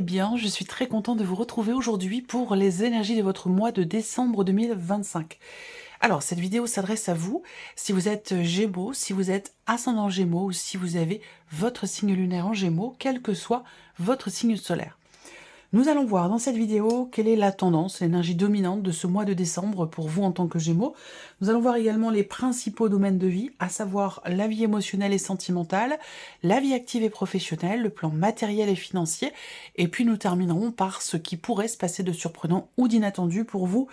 bien? Je suis très content de vous retrouver aujourd'hui pour les énergies de votre mois de décembre 2025. Alors, cette vidéo s'adresse à vous, si vous êtes Gémeaux, si vous êtes ascendant Gémeaux ou si vous avez votre signe lunaire en Gémeaux, quel que soit votre signe solaire. Nous allons voir dans cette vidéo quelle est la tendance, l'énergie dominante de ce mois de décembre pour vous en tant que Gémeaux. Nous allons voir également les principaux domaines de vie, à savoir la vie émotionnelle et sentimentale, la vie active et professionnelle, le plan matériel et financier, et puis nous terminerons par ce qui pourrait se passer de surprenant ou d'inattendu pour vous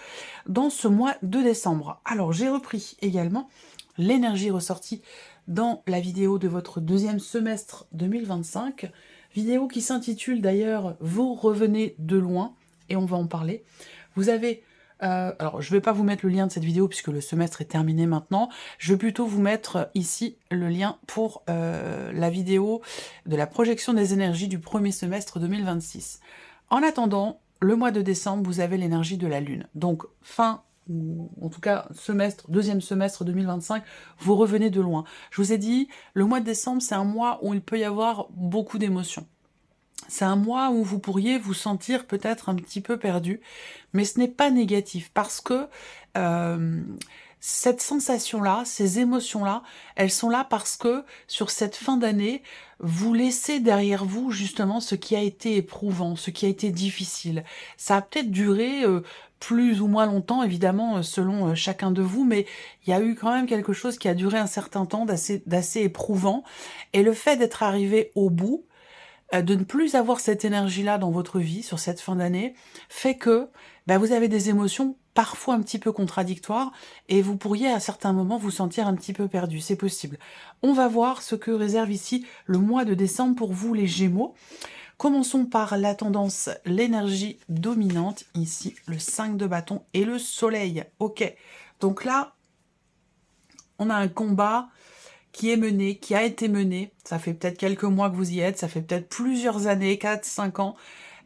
dans ce mois de décembre. Alors j'ai repris également l'énergie ressortie dans la vidéo de votre deuxième semestre 2025, vidéo qui s'intitule d'ailleurs « Vous revenez de loin » et on va en parler. Vous avez... alors, je ne vais pas vous mettre le lien de cette vidéo puisque le semestre est terminé maintenant. Je vais plutôt vous mettre ici le lien pour la vidéo de la projection des énergies du premier semestre 2026. En attendant, le mois de décembre, vous avez l'énergie de la Lune. Donc, fin ou en tout cas deuxième semestre 2025, vous revenez de loin. Je vous ai dit, le mois de décembre, c'est un mois où il peut y avoir beaucoup d'émotions. C'est un mois où vous pourriez vous sentir peut-être un petit peu perdu, mais ce n'est pas négatif, parce que cette sensation-là, ces émotions-là, elles sont là parce que sur cette fin d'année, vous laissez derrière vous justement ce qui a été éprouvant, ce qui a été difficile. Ça a peut-être duré plus ou moins longtemps, évidemment, selon chacun de vous, mais il y a eu quand même quelque chose qui a duré un certain temps d'assez éprouvant. Et le fait d'être arrivé au bout, de ne plus avoir cette énergie-là dans votre vie sur cette fin d'année, fait que vous avez des émotions parfois un petit peu contradictoires et vous pourriez à certains moments vous sentir un petit peu perdu, c'est possible. On va voir ce que réserve ici le mois de décembre pour vous les Gémeaux. Commençons par la tendance, l'énergie dominante, ici le 5 de bâton et le soleil. Ok, donc là, on a un combat qui est mené, qui a été mené. Ça fait peut-être quelques mois que vous y êtes, ça fait peut-être plusieurs années, 4-5 ans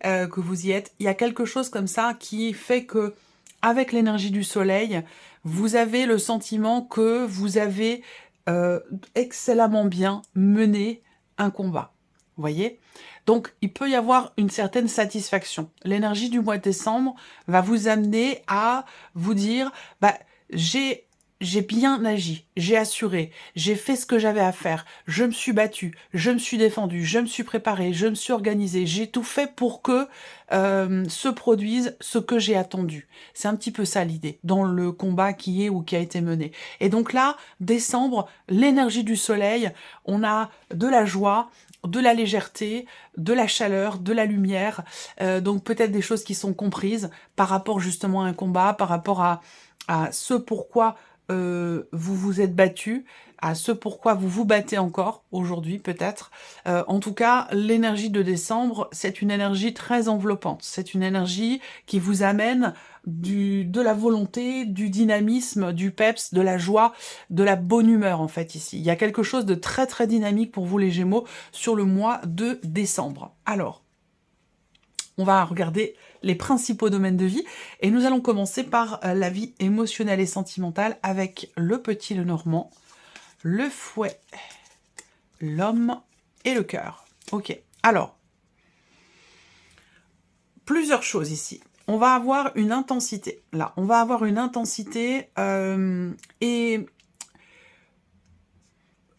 que vous y êtes. Il y a quelque chose comme ça qui fait que, avec l'énergie du soleil, vous avez le sentiment que vous avez excellemment bien mené un combat. Vous voyez? Donc, il peut y avoir une certaine satisfaction. L'énergie du mois de décembre va vous amener à vous dire, j'ai bien agi, j'ai assuré, j'ai fait ce que j'avais à faire, je me suis battue, je me suis défendue, je me suis préparée, je me suis organisée, j'ai tout fait pour que se produise ce que j'ai attendu. C'est un petit peu ça l'idée, dans le combat qui est ou qui a été mené. Et donc là, décembre, l'énergie du soleil, on a de la joie, de la légèreté, de la chaleur, de la lumière, donc peut-être des choses qui sont comprises par rapport justement à un combat, par rapport à ce pourquoi vous vous êtes battu, à ce pourquoi vous vous battez encore aujourd'hui peut-être. En tout cas, l'énergie de décembre, c'est une énergie très enveloppante. C'est une énergie qui vous amène de la volonté, du dynamisme, du peps, de la joie, de la bonne humeur en fait ici. Il y a quelque chose de très très dynamique pour vous les Gémeaux sur le mois de décembre. Alors, on va regarder les principaux domaines de vie et nous allons commencer par la vie émotionnelle et sentimentale avec le petit Lenormand, le fouet, l'homme et le cœur. Ok, alors, plusieurs choses ici. On va avoir une intensité. Là, on va avoir une intensité et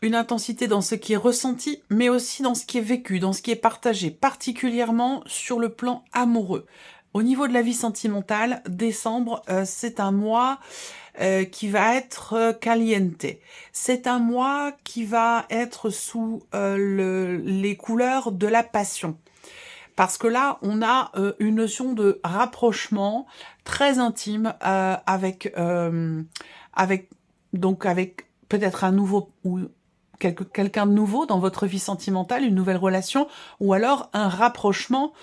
une intensité dans ce qui est ressenti, mais aussi dans ce qui est vécu, dans ce qui est partagé, particulièrement sur le plan amoureux. Au niveau de la vie sentimentale, décembre, c'est un mois qui va être caliente. C'est un mois qui va être sous les couleurs de la passion. Parce que là, on a une notion de rapprochement très intime avec peut-être un nouveau ou quelqu'un de nouveau dans votre vie sentimentale, une nouvelle relation, ou alors un rapprochement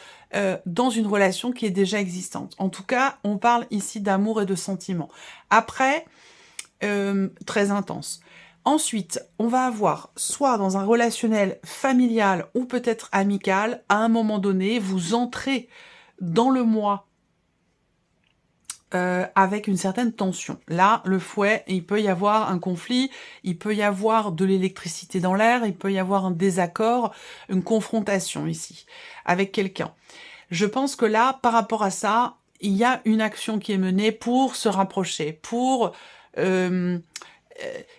dans une relation qui est déjà existante. En tout cas, on parle ici d'amour et de sentiments. Après, très intense. Ensuite, on va avoir, soit dans un relationnel familial ou peut-être amical, à un moment donné, vous entrez dans le mois avec une certaine tension. Là, le fouet, il peut y avoir un conflit, il peut y avoir de l'électricité dans l'air, il peut y avoir un désaccord, une confrontation ici, avec quelqu'un. Je pense que là, par rapport à ça, il y a une action qui est menée pour se rapprocher, pour... il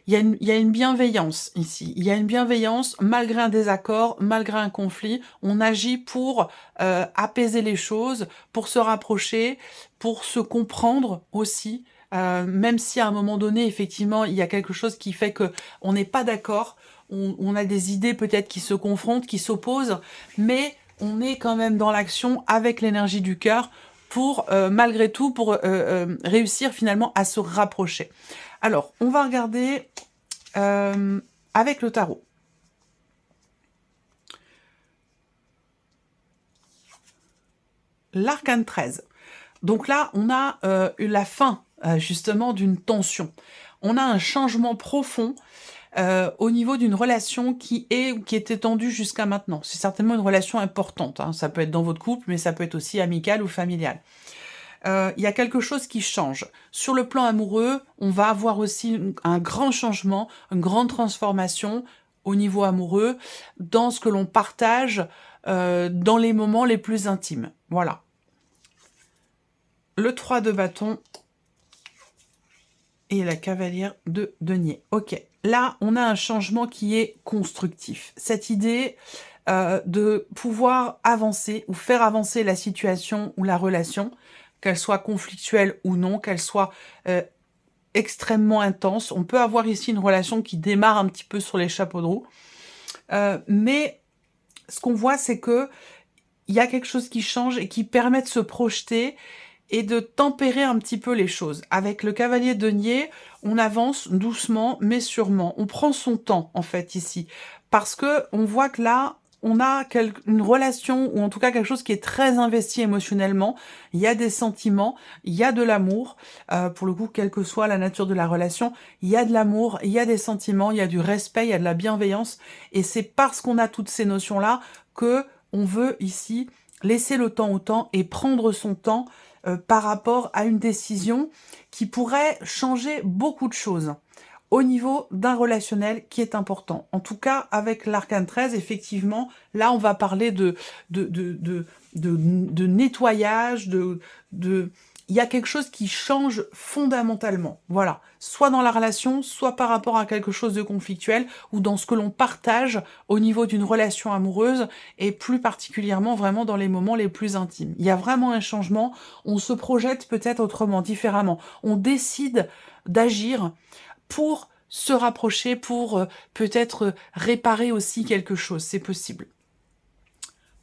y a une bienveillance ici. Il y a une bienveillance malgré un désaccord, malgré un conflit. On agit pour apaiser les choses, pour se rapprocher, pour se comprendre aussi. Même si à un moment donné, effectivement, il y a quelque chose qui fait que on n'est pas d'accord, on a des idées peut-être qui se confrontent, qui s'opposent, mais on est quand même dans l'action avec l'énergie du cœur pour, malgré tout, pour réussir finalement à se rapprocher. Alors, on va regarder avec le tarot. L'arcane 13. Donc là, on a la fin, justement, d'une tension. On a un changement profond au niveau d'une relation qui est ou qui était tendue jusqu'à maintenant. C'est certainement une relation importante. Hein. Ça peut être dans votre couple, mais ça peut être aussi amical ou familial. Il y a quelque chose qui change. Sur le plan amoureux, on va avoir aussi un grand changement, une grande transformation au niveau amoureux, dans ce que l'on partage dans les moments les plus intimes. Voilà. Le 3 de bâton et la cavalière de denier. Ok, là, on a un changement qui est constructif. Cette idée de pouvoir avancer ou faire avancer la situation ou la relation, qu'elle soit conflictuelle ou non, qu'elle soit extrêmement intense. On peut avoir ici une relation qui démarre un petit peu sur les chapeaux de roue. Mais ce qu'on voit, c'est que il y a quelque chose qui change et qui permet de se projeter et de tempérer un petit peu les choses. Avec le cavalier de denier, on avance doucement mais sûrement. On prend son temps, en fait, ici. Parce que on voit que là, on a une relation, ou en tout cas quelque chose qui est très investi émotionnellement. Il y a des sentiments, il y a de l'amour. Pour le coup, quelle que soit la nature de la relation, il y a de l'amour, il y a des sentiments, il y a du respect, il y a de la bienveillance. Et c'est parce qu'on a toutes ces notions-là que on veut ici laisser le temps au temps et prendre son temps par rapport à une décision qui pourrait changer beaucoup de choses au niveau d'un relationnel qui est important. En tout cas, avec l'arcane 13, effectivement, là, on va parler de nettoyage, il y a quelque chose qui change fondamentalement. Voilà. Soit dans la relation, soit par rapport à quelque chose de conflictuel, ou dans ce que l'on partage au niveau d'une relation amoureuse, et plus particulièrement vraiment dans les moments les plus intimes. Il y a vraiment un changement, on se projette peut-être autrement, différemment. On décide d'agir pour se rapprocher, pour peut-être réparer aussi quelque chose, c'est possible.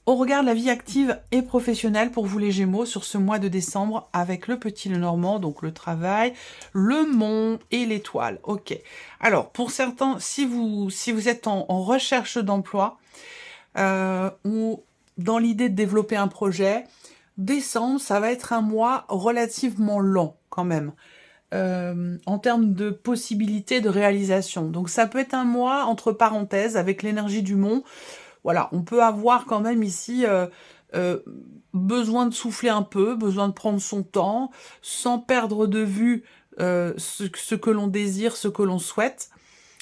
On regarde la vie active et professionnelle pour vous les Gémeaux sur ce mois de décembre avec le petit Lenormand, donc le travail, le mont et l'étoile. Ok. Alors, pour certains, si vous êtes en recherche d'emploi ou dans l'idée de développer un projet, décembre, ça va être un mois relativement lent quand même. En termes de possibilités de réalisation. Donc ça peut être un mois, entre parenthèses, avec l'énergie du mont. Voilà, on peut avoir quand même ici besoin de souffler un peu, besoin de prendre son temps, sans perdre de vue ce que l'on désire, ce que l'on souhaite,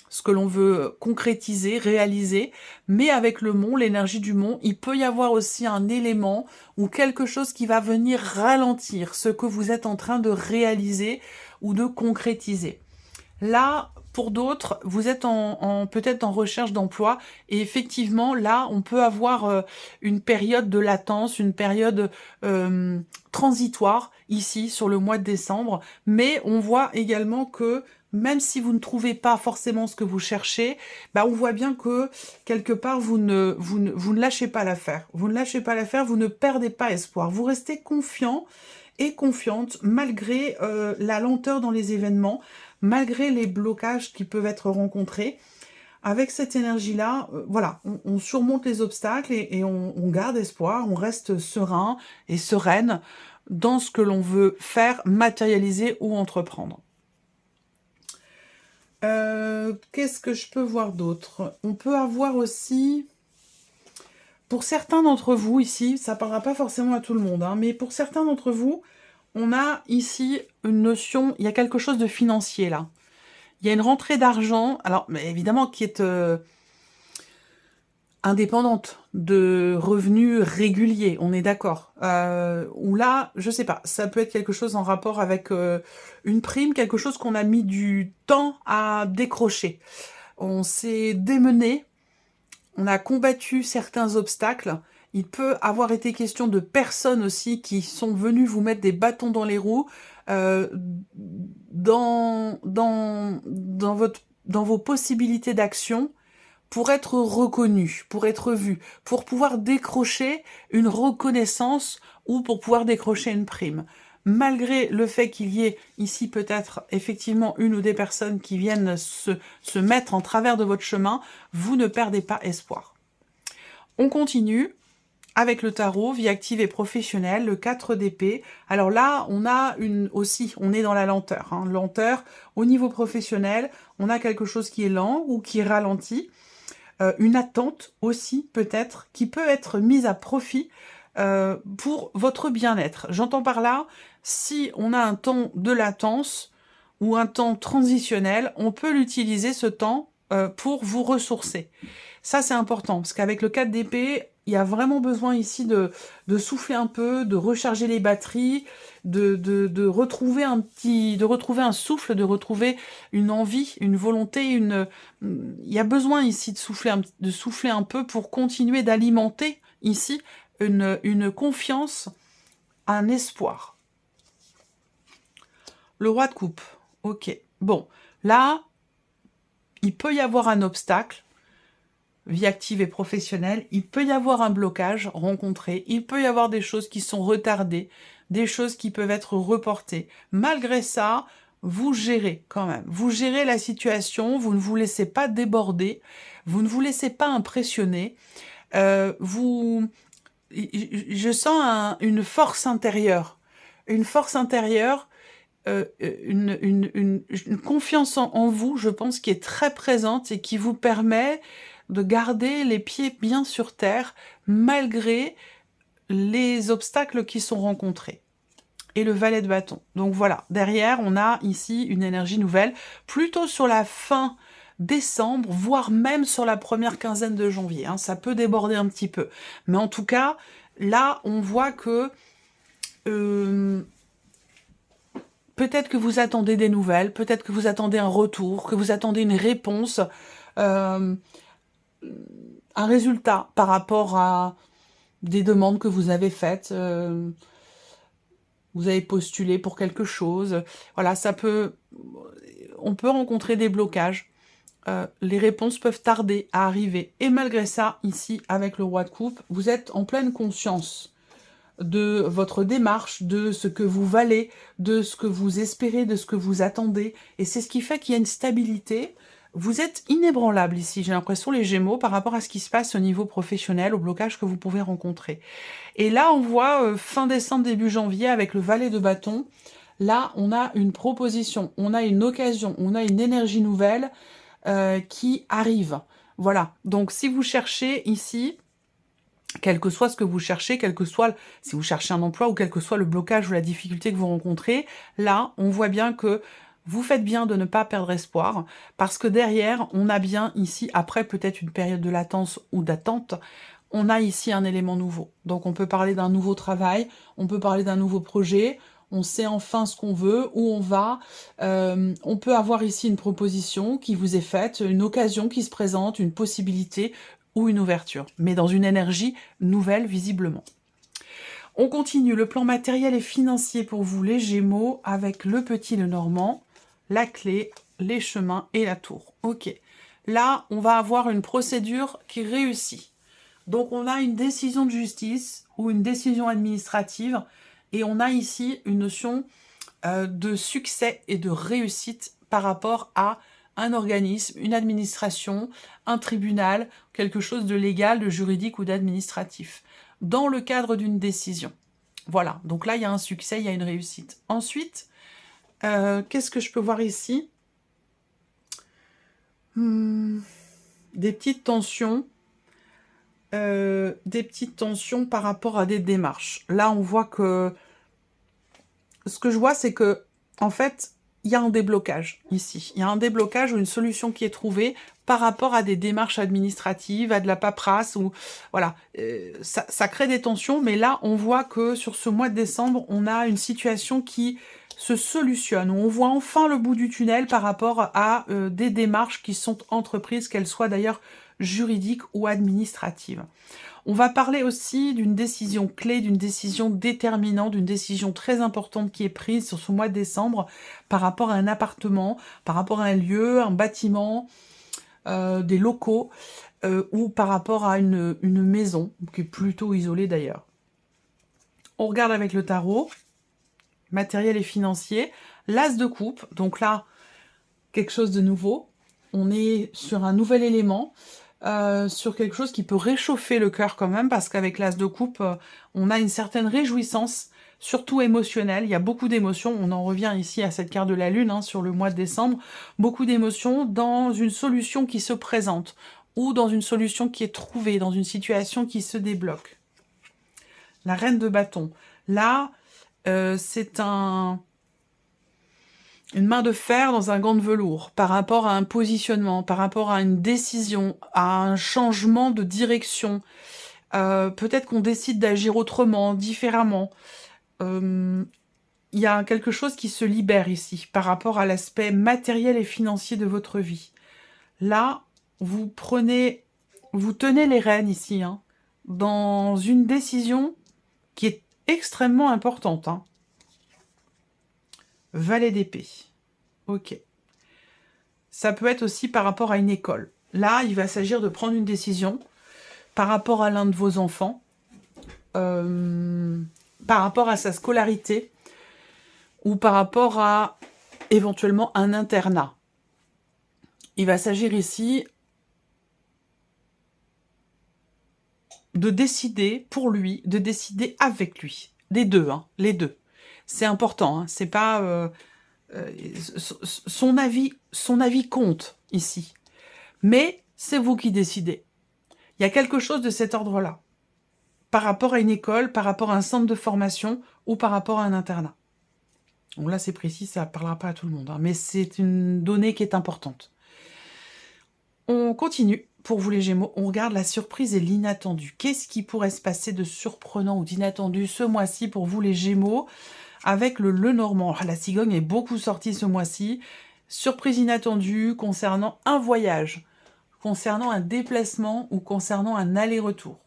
ce que l'on veut concrétiser, réaliser, mais avec le mont, l'énergie du mont, il peut y avoir aussi un élément ou quelque chose qui va venir ralentir ce que vous êtes en train de réaliser ou de concrétiser. Là, pour d'autres, vous êtes peut-être en recherche d'emploi et effectivement, là, on peut avoir une période de latence, une période transitoire ici sur le mois de décembre, mais on voit également que même si vous ne trouvez pas forcément ce que vous cherchez, bah on voit bien que quelque part vous ne lâchez pas l'affaire. Vous ne lâchez pas l'affaire, vous ne perdez pas espoir. Vous restez confiant et confiante malgré la lenteur dans les événements, malgré les blocages qui peuvent être rencontrés. Avec cette énergie-là, voilà, on surmonte les obstacles et on garde espoir, on reste serein et sereine dans ce que l'on veut faire, matérialiser ou entreprendre. Qu'est-ce que je peux voir d'autre? On peut avoir aussi, pour certains d'entre vous ici, ça ne parlera pas forcément à tout le monde, hein, mais pour certains d'entre vous, on a ici une notion, il y a quelque chose de financier là. Il y a une rentrée d'argent, alors mais évidemment qui est indépendante, de revenus réguliers, on est d'accord. Ou là, je sais pas, ça peut être quelque chose en rapport avec une prime, quelque chose qu'on a mis du temps à décrocher. On s'est démené, on a combattu certains obstacles. Il peut avoir été question de personnes aussi qui sont venues vous mettre des bâtons dans les roues euh, dans vos possibilités d'action pour être reconnu, pour être vu, pour pouvoir décrocher une reconnaissance ou pour pouvoir décrocher une prime. Malgré le fait qu'il y ait ici peut-être effectivement une ou des personnes qui viennent se mettre en travers de votre chemin, vous ne perdez pas espoir. On continue avec le tarot, vie active et professionnelle, le 4 d'épée. Alors là, on a on est dans la lenteur. Lenteur au niveau professionnel, on a quelque chose qui est lent ou qui ralentit. Une attente aussi peut-être qui peut être mise à profit pour votre bien-être. J'entends par là, si on a un temps de latence ou un temps transitionnel, on peut l'utiliser ce temps pour vous ressourcer. Ça c'est important parce qu'avec le 4 d'épée, il y a vraiment besoin ici de souffler un peu, de recharger les batteries, de retrouver de retrouver un souffle, de retrouver une envie, une volonté, il y a besoin ici de souffler un peu pour continuer d'alimenter ici une confiance, un espoir. Le roi de coupe. Ok. Bon, là, il peut y avoir un obstacle, vie active et professionnelle, il peut y avoir un blocage rencontré, il peut y avoir des choses qui sont retardées, des choses qui peuvent être reportées. Malgré ça, vous gérez quand même. Vous gérez la situation, vous ne vous laissez pas déborder, vous ne vous laissez pas impressionner. Je sens une force intérieure. Une force intérieure, une confiance en vous, je pense, qui est très présente et qui vous permet de garder les pieds bien sur terre malgré les obstacles qui sont rencontrés. Et le valet de bâton. Donc voilà, derrière, on a ici une énergie nouvelle, plutôt sur la fin décembre, voire même sur la première quinzaine de janvier. Ça peut déborder un petit peu. Mais en tout cas, là, on voit que peut-être que vous attendez des nouvelles, peut-être que vous attendez un retour, que vous attendez une réponse, un résultat par rapport à des demandes que vous avez faites. Vous avez postulé pour quelque chose. Voilà, on peut rencontrer des blocages. Les réponses peuvent tarder à arriver. Et malgré ça, ici, avec le roi de coupe, vous êtes en pleine conscience de votre démarche, de ce que vous valez, de ce que vous espérez, de ce que vous attendez. Et c'est ce qui fait qu'il y a une stabilité. Vous êtes inébranlable ici, j'ai l'impression, les Gémeaux, par rapport à ce qui se passe au niveau professionnel, au blocage que vous pouvez rencontrer. Et là, on voit fin décembre, début janvier, avec le valet de bâton, là, on a une proposition, on a une occasion, on a une énergie nouvelle qui arrive. Voilà, donc si vous cherchez ici, quel que soit ce que vous cherchez, quel que soit, si vous cherchez un emploi ou quel que soit le blocage ou la difficulté que vous rencontrez, là, on voit bien que vous faites bien de ne pas perdre espoir, parce que derrière, on a bien ici, après peut-être une période de latence ou d'attente, on a ici un élément nouveau. Donc on peut parler d'un nouveau travail, on peut parler d'un nouveau projet, on sait enfin ce qu'on veut, où on va. On peut avoir ici une proposition qui vous est faite, une occasion qui se présente, une possibilité ou une ouverture, mais dans une énergie nouvelle visiblement. On continue, le plan matériel et financier pour vous les Gémeaux, avec le petit Lenormand, la clé, les chemins et la tour. Ok, là on va avoir une procédure qui réussit. Donc on a une décision de justice ou une décision administrative et on a ici une notion de succès et de réussite par rapport à un organisme, une administration, un tribunal, quelque chose de légal, de juridique ou d'administratif, dans le cadre d'une décision. Voilà, donc là il y a un succès, il y a une réussite. Ensuite, qu'est-ce que je peux voir ici? Des petites tensions. Par rapport à des démarches. Là, on voit que... Ce que je vois, c'est que, en fait, il y a un déblocage ici. Il y a un déblocage ou une solution qui est trouvée par rapport à des démarches administratives, à de la paperasse, ou voilà, ça crée des tensions, mais là, on voit que sur ce mois de décembre, on a une situation qui se solutionne. On voit enfin le bout du tunnel par rapport à des démarches qui sont entreprises, qu'elles soient d'ailleurs juridiques ou administratives. On va parler aussi d'une décision clé, d'une décision déterminante, d'une décision très importante qui est prise sur ce mois de décembre par rapport à un appartement, par rapport à un lieu, un bâtiment, des locaux, ou par rapport à une maison, qui est plutôt isolée d'ailleurs. On regarde avec le tarot, matériel et financier, l'as de coupe, donc là, quelque chose de nouveau. On est sur un nouvel élément, sur quelque chose qui peut réchauffer le cœur quand même, parce qu'avec l'as de coupe, on a une certaine réjouissance, surtout émotionnelle. Il y a beaucoup d'émotions, on en revient ici à cette carte de la lune, hein, sur le mois de décembre, beaucoup d'émotions dans une solution qui se présente, ou dans une solution qui est trouvée, dans une situation qui se débloque. La reine de bâton. Là, c'est une main de fer dans un gant de velours, par rapport à un positionnement, par rapport à une décision, à un changement de direction. Peut-être qu'on décide d'agir autrement, différemment. Il y a quelque chose qui se libère ici, par rapport à l'aspect matériel et financier de votre vie. Là, vous tenez les rênes ici, hein, dans une décision qui est extrêmement importante, hein. Valet d'épée. Ok. Ça peut être aussi par rapport à une école. Là, il va s'agir de prendre une décision par rapport à l'un de vos enfants, par rapport à sa scolarité, ou par rapport à éventuellement un internat. Il va s'agir ici de décider pour lui, de décider avec lui. Les deux, hein, les deux. C'est important, hein, c'est pas... son avis compte ici. Mais c'est vous qui décidez. Il y a quelque chose de cet ordre-là. Par rapport à une école, par rapport à un centre de formation ou par rapport à un internat. Donc là, c'est précis, ça ne parlera pas à tout le monde, hein, mais c'est une donnée qui est importante. On continue. Pour vous les Gémeaux, on regarde la surprise et l'inattendu. Qu'est-ce qui pourrait se passer de surprenant ou d'inattendu ce mois-ci pour vous les Gémeaux avec le Lenormand? La cigogne est beaucoup sortie ce mois-ci. Surprise inattendue concernant un voyage, concernant un déplacement ou concernant un aller-retour.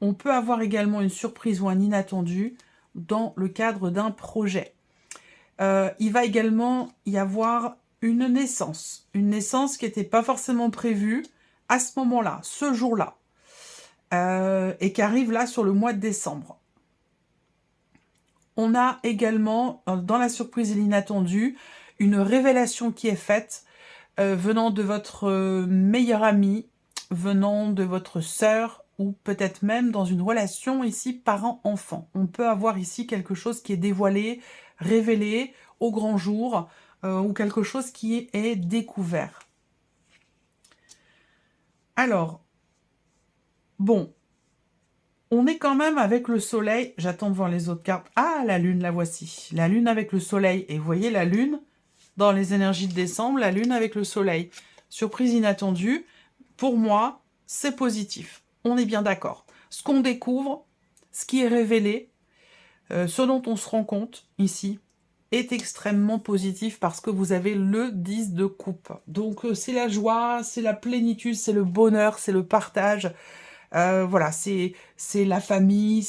On peut avoir également une surprise ou un inattendu dans le cadre d'un projet. Il va également y avoir une naissance qui n'était pas forcément prévue à ce moment-là, ce jour-là, et qui arrive là sur le mois de décembre. On a également, dans la surprise et l'inattendu, une révélation qui est faite venant de votre meilleur ami, venant de votre sœur, ou peut-être même dans une relation ici parent-enfant. On peut avoir ici quelque chose qui est dévoilé, révélé au grand jour, ou quelque chose qui est découvert. Alors, bon, on est quand même avec le soleil. J'attends de voir les autres cartes. Ah, la lune, la voici. La lune avec le soleil. Et vous voyez la lune, dans les énergies de décembre, la lune avec le soleil. Surprise inattendue. Pour moi, c'est positif. On est bien d'accord. Ce qu'on découvre, ce qui est révélé, ce dont on se rend compte ici, est extrêmement positif parce que vous avez le 10 de coupe. Donc c'est la joie, c'est la plénitude, c'est le bonheur, c'est le partage. Voilà, c'est la famille,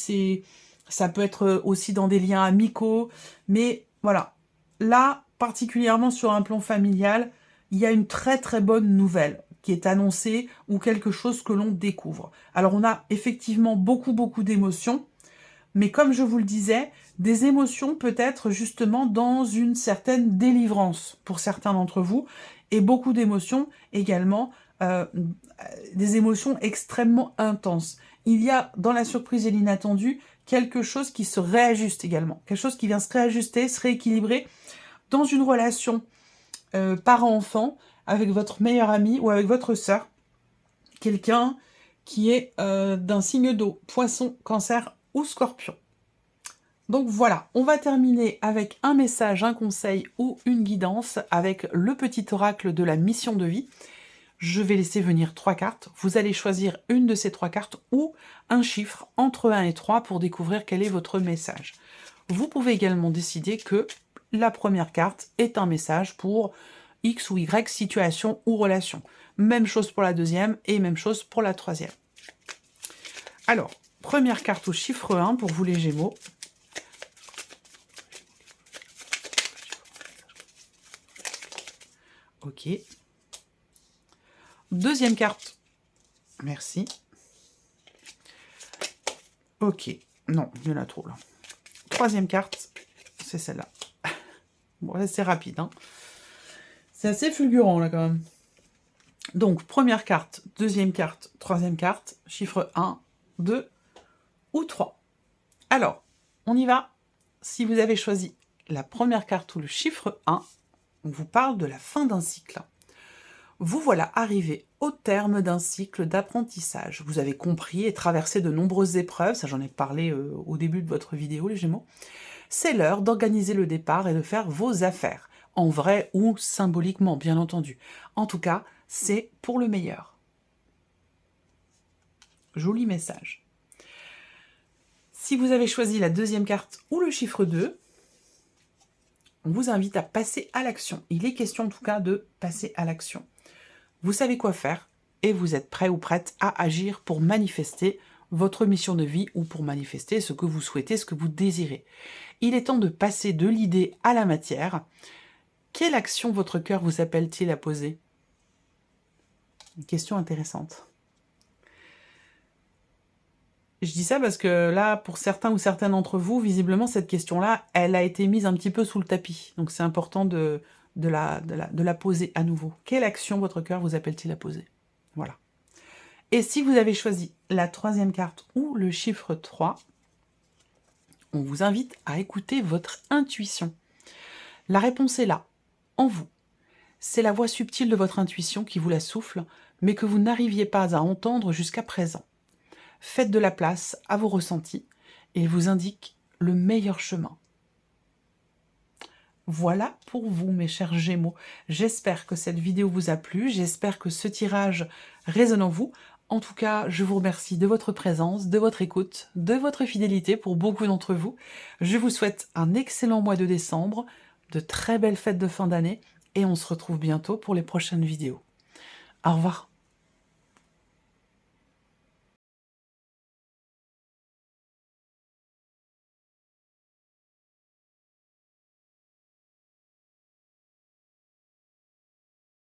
ça peut être aussi dans des liens amicaux. Mais voilà, là, particulièrement sur un plan familial, il y a une très très bonne nouvelle qui est annoncée ou quelque chose que l'on découvre. Alors on a effectivement beaucoup d'émotions, mais comme je vous le disais, des émotions peut-être justement dans une certaine délivrance pour certains d'entre vous, et beaucoup d'émotions également, des émotions extrêmement intenses. Il y a dans la surprise et l'inattendu quelque chose qui se réajuste également, quelque chose qui vient se réajuster, se rééquilibrer dans une relation parent-enfant avec votre meilleur ami ou avec votre sœur, quelqu'un qui est d'un signe d'eau, poisson, cancer ou scorpion. Donc voilà, on va terminer avec un message, un conseil ou une guidance avec le petit oracle de la mission de vie. je vais laisser venir 3 cartes. Vous allez choisir une de ces 3 cartes ou un chiffre entre 1 et 3 pour découvrir quel est votre message. Vous pouvez également décider que la première carte est un message pour X ou Y situation ou relation. Même chose pour la deuxième et même chose pour la troisième. Alors, première carte au chiffre 1 pour vous les Gémeaux. Ok. Deuxième carte. Merci. Ok. Non, il y en a trop là. Troisième carte, c'est celle-là. Bon, c'est rapide, hein. C'est assez fulgurant là quand même. Donc, première carte, deuxième carte, troisième carte, chiffre 1, 2 ou 3. Alors, on y va. Si vous avez choisi la première carte ou le chiffre 1, on vous parle de la fin d'un cycle. Vous voilà arrivé au terme d'un cycle d'apprentissage. Vous avez compris et traversé de nombreuses épreuves, ça j'en ai parlé au début de votre vidéo les Gémeaux. C'est l'heure d'organiser le départ et de faire vos affaires, en vrai ou symboliquement bien entendu. En tout cas, c'est pour le meilleur. Joli message. Si vous avez choisi la deuxième carte ou le chiffre 2, on vous invite à passer à l'action. Il est question en tout cas de passer à l'action. Vous savez quoi faire et vous êtes prêt ou prête à agir pour manifester votre mission de vie ou pour manifester ce que vous souhaitez, ce que vous désirez. Il est temps de passer de l'idée à la matière. Quelle action votre cœur vous appelle-t-il à poser? Une question intéressante. Je dis ça parce que là, pour certains ou certaines d'entre vous, visiblement, cette question-là, elle a été mise un petit peu sous le tapis. Donc c'est important de la poser à nouveau. Quelle action votre cœur vous appelle-t-il à poser? Voilà. Et si vous avez choisi la troisième carte ou le chiffre 3, on vous invite à écouter votre intuition. La réponse est là, en vous. C'est la voix subtile de votre intuition qui vous la souffle, mais que vous n'arriviez pas à entendre jusqu'à présent. Faites de la place à vos ressentis et il vous indique le meilleur chemin. Voilà pour vous, mes chers Gémeaux. J'espère que cette vidéo vous a plu, j'espère que ce tirage résonne en vous. En tout cas, je vous remercie de votre présence, de votre écoute, de votre fidélité pour beaucoup d'entre vous. Je vous souhaite un excellent mois de décembre, de très belles fêtes de fin d'année et on se retrouve bientôt pour les prochaines vidéos. Au revoir.